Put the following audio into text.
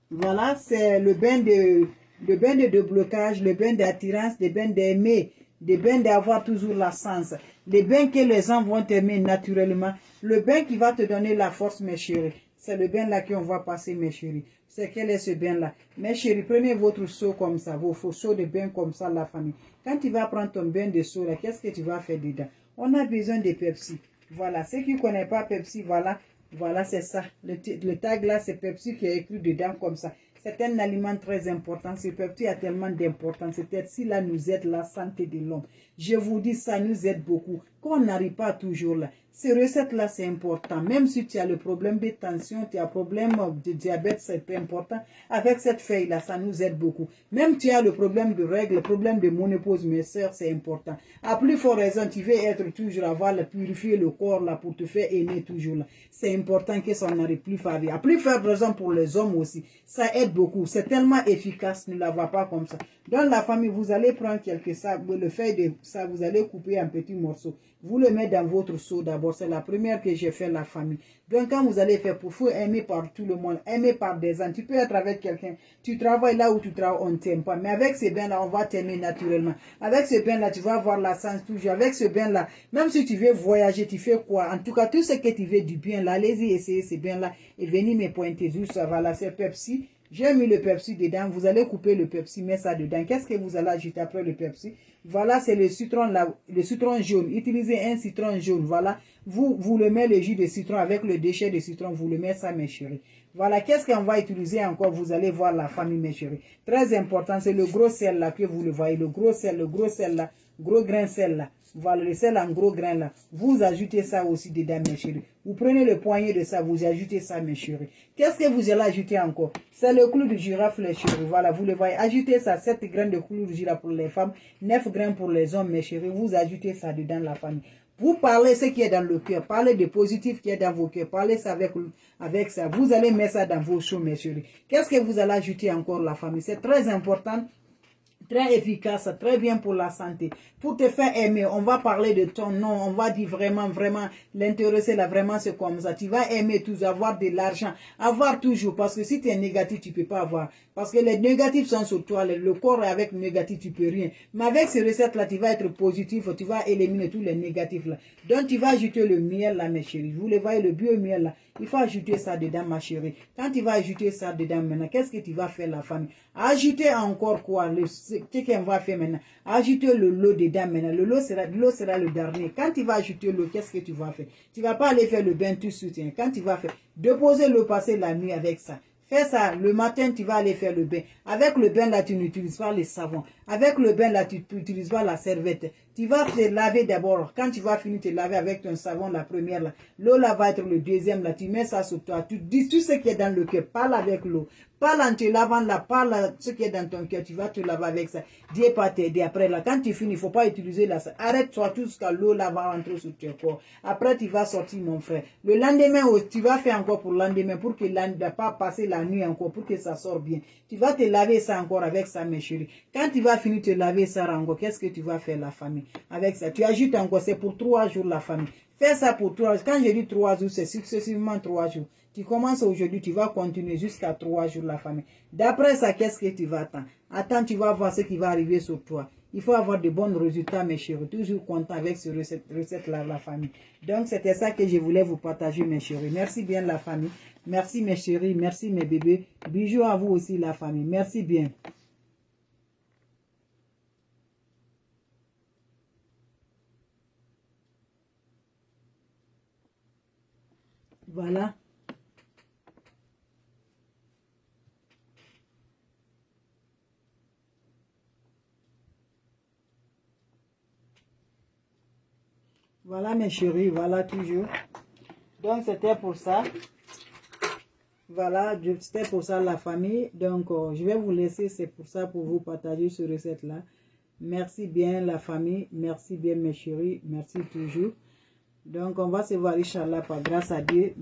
Voilà, c'est le bain de déblocage, le bain d'attirance, le bain d'aimer, le bain d'avoir toujours la sens, le bain que les gens vont aimer naturellement, le bain qui va te donner la force, mes chéris. C'est le bain là qu'on va passer, mes chéris. C'est quel est ce bain-là? Mes chéris, prenez votre seau comme ça, vos seaux de bain comme ça, la famille. Quand tu vas prendre ton bain de seau là, qu'est-ce que tu vas faire dedans? On a besoin de Pepsi. Voilà, ceux qui ne connaissent pas Pepsi, voilà. Voilà, c'est ça. Le tag là, c'est Pepsi qui est écrit dedans comme ça. C'est un aliment très important. Ce Pepsi a tellement d'importance. Ce Pepsi là nous aide la santé de l'homme. Je vous dis, ça nous aide beaucoup. Quand on n'arrive pas toujours là, ces recettes-là, c'est important. Même si tu as le problème de tension, tu as le problème de diabète, c'est important. Avec cette feuille-là, ça nous aide beaucoup. Même tu as le problème de règles, le problème de ménopause, mes soeurs, c'est important. À plus forte raison, tu veux être toujours, avoir purifier le corps là pour te faire aimer toujours là. C'est important que ça n'arrive plus favori. À plus forte raison pour les hommes aussi. Ça aide beaucoup. C'est tellement efficace, ne la vois pas comme ça. Dans la famille, vous allez prendre quelques sacs, le feuille de ça, vous allez couper en petits morceaux. Vous le mettez dans votre seau d'abord. C'est la première que j'ai fait la famille. Donc quand vous allez faire, pour faut aimer par tout le monde, aimer par des gens. Tu peux être avec quelqu'un, tu travailles là où tu travailles, on ne t'aime pas. Mais avec ce bain-là, on va t'aimer naturellement. Avec ce bain-là, tu vas avoir la sens toujours. Avec ce bain-là, même si tu veux voyager, tu fais quoi? En tout cas, tout ce que tu veux du bien, là, allez-y, essayez ce bain-là et venez me pointer juste. Voilà, c'est Pepsi. J'ai mis le Pepsi dedans. Vous allez couper le Pepsi, mettre ça dedans. Qu'est-ce que vous allez ajouter après le Pepsi? Voilà, c'est le citron là, le citron jaune. Utilisez un citron jaune. Voilà, vous le mettez le jus de citron avec le déchet de citron. Vous le mettez ça, mes chéris. Voilà, qu'est-ce qu'on va utiliser encore? Vous allez voir la famille, mes chéris. Très important, c'est le gros sel là que vous le voyez. Le gros sel là, gros grain sel là. Voilà, le sel en gros grain là. Vous ajoutez ça aussi dedans, mes chéris. Vous prenez le poignet de ça, vous ajoutez ça, mes chéris. Qu'est-ce que vous allez ajouter encore? C'est le clou de girafe, les chéris. Voilà, vous le voyez. Ajoutez ça, 7 graines de clou de girafe pour les femmes, 9 graines pour les hommes, mes chéris. Vous ajoutez ça dedans, la famille. Vous parlez ce qui est dans le cœur. Parlez de positif qui est dans vos cœurs. Parlez ça avec ça. Vous allez mettre ça dans vos choses, mes chéris. Qu'est-ce que vous allez ajouter encore, la famille? C'est très important. Très efficace, très bien pour la santé. Pour te faire aimer, on va parler de ton nom, on va dire vraiment, l'intéresser là, vraiment c'est comme ça. Tu vas aimer toujours, avoir de l'argent, avoir toujours, parce que si tu es négatif, tu peux pas avoir. Parce que les négatifs sont sur toi, le corps avec le négatif, tu peux rien. Mais avec ces recettes-là, tu vas être positif, tu vas éliminer tous les négatifs là. Donc tu vas ajouter le miel là, mes chéris. Vous le voyez, le bio-miel là. Il faut ajouter ça dedans, ma chérie. Quand tu vas ajouter ça dedans maintenant, qu'est-ce que tu vas faire, la famille? Ajouter encore quoi? Ce qu'on va faire maintenant. Ajouter le lot dedans maintenant. Le lot sera le dernier. Quand tu vas ajouter l'eau, qu'est-ce que tu vas faire? Tu ne vas pas aller faire le bain tout de suite. Hein. Quand tu vas faire, déposer l'eau, passer la nuit avec ça. Fais ça, le matin, tu vas aller faire le bain. Avec le bain, là, tu n'utilises pas le savon. Avec le bain, là, tu n'utilises pas la serviette. Tu vas te laver d'abord. Quand tu vas finir de te laver avec ton savon, la première, là, l'eau, là, va être le deuxième, là. Tu mets ça sur toi. Tu dis tout ce qui est dans le cœur. Parle avec l'eau. Parle en te lavant, là. Parle ce qui est dans ton cœur. Tu vas te laver avec ça. Dieu pas t'aider. Après, là, quand tu finis, il ne faut pas utiliser là. Arrête-toi tout jusqu'à l'eau, là, va rentrer sur ton corps. Après, tu vas sortir, mon frère. Le lendemain, tu vas faire encore pour le lendemain, pour que ne pas passer la nuit encore, pour que ça sorte bien. Tu vas te laver ça encore avec ça, mes chéris. Quand tu vas finir de te laver ça encore, qu'est-ce que tu vas faire, la famille? Avec ça, tu ajoutes encore, c'est pour 3 jours, la famille. Fais ça pour 3 jours. Quand je dis 3 jours, c'est successivement 3 jours. Tu commences aujourd'hui, tu vas continuer jusqu'à 3 jours, la famille. D'après ça, qu'est-ce que tu vas attendre? Attends, tu vas voir ce qui va arriver sur toi. Il faut avoir de bons résultats, mes chéris. Toujours content avec ce recette-là, la famille. Donc, c'était ça que je voulais vous partager, mes chéris. Merci bien, la famille. Merci, mes chéris. Merci, mes bébés. Bisous à vous aussi, la famille. Merci bien. Voilà. Voilà, mes chéris. Voilà, toujours. Donc, c'était pour ça. Voilà, c'était pour ça la famille. Donc, je vais vous laisser. C'est pour ça, pour vous partager ce recette-là. Merci bien, la famille. Merci bien, mes chéris. Merci toujours. Donc, on va se voir, Inch'Allah, par grâce à Dieu.